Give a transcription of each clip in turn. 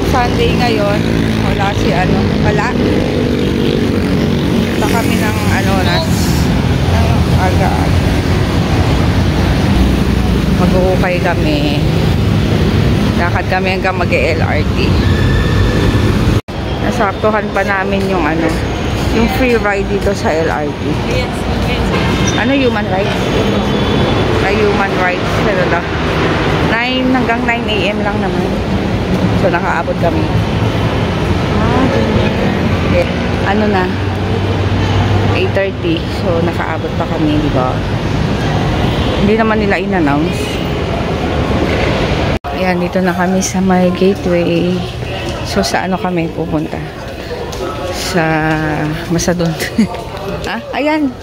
Sunday ngayon. Wala si ano. Wala. Punta kami ng ano ng aga-aga. Mag-uukay kami. Lakad kami hanggang mag-LRT. Nasaktuhan pa namin yung ano, yung free ride dito sa LRT. Ano, human rights? Human rights. Pero lang 9 hanggang 9 AM lang naman. So nakaabot kami. Okay. Ano na? 8:30. So nakaabot pa kami, di ba? Hindi naman nila in-announce. Ayan, dito na kami sa may gateway. So sa ano kami pupunta? Sa Masadon. Ah, ayan.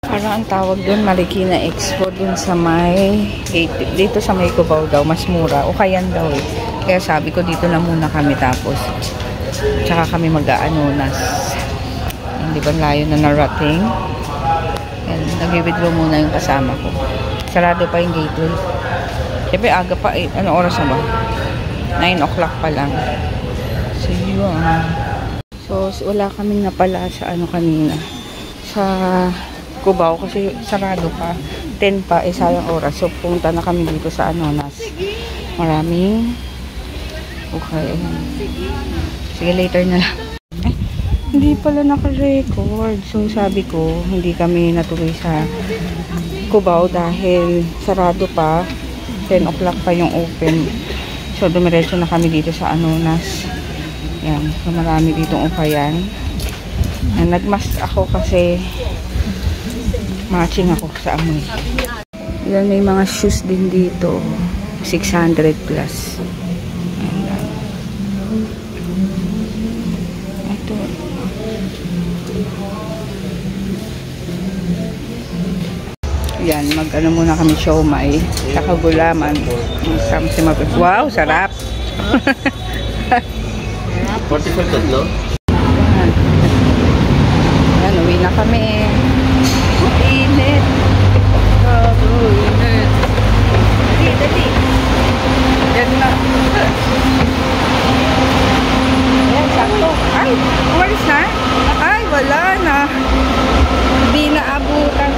Parang ang tawag doon, Marikina Expo doon sa may gate. Dito sa may Cubao daw, mas mura. O kayan daw eh. Kaya sabi ko dito na muna kami tapos. Tsaka kami mag-aanunas. Hindi ba layo na narating? Yan, nag-withdraw muna yung kasama ko. Sarado pa yung gateway. Siyempre aga pa eh. Ano oras na ba? 9 o'clock pa lang. So yun. So wala kaming napala sa ano kanina. Sa Cubao kasi sarado pa. 10 pa eh sayang oras. So punta na kami dito sa Anonas. Maraming okay. Sige later na lang. Hindi pala naka-record. So sabi ko hindi kami natuloy sa Cubao dahil sarado pa. 10 o'clock pa yung open. So dumiretso na kami dito sa Anonas. Yan. So marami ditong ukayan. Nagmask ako kasi matching ako sa amoy. Yan, may mga shoes din dito. 600 plus. Ito. Yan, mag-ano muna kami siomai. Saka gulaman. Wow, sarap. 45 tatlo? Yan, uwi na kami. Init. Init. Dali. Yan na. Yan, sakto. Ay, umalis na? Ay, wala na. Hindi na abutan.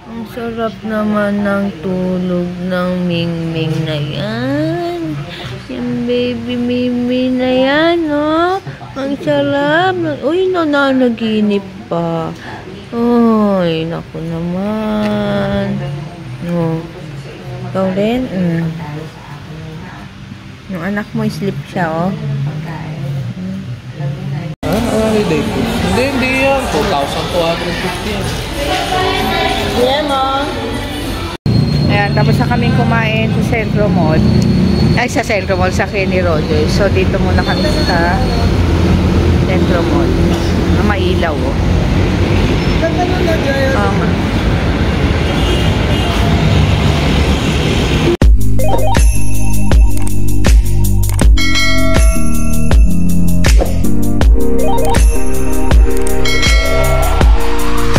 Ang sarap naman ng tulog ng Mingming na yan. Yung baby Mimi na yan, no? Ang sarap. Uy, nananaginip pa. Uy, naku naman. No. Ikaw rin? Yung anak mo, sleep siya, oh. Holiday po. Hindi yan. 4,250 yan. Yeah, Mom. Ayan, tapos na kaming kumain sa Centro Mall. Ay, sa Centro Mall, sa Kenny Rogers. So, dito muna kami sa Centro Mall. Na mailaw, oh.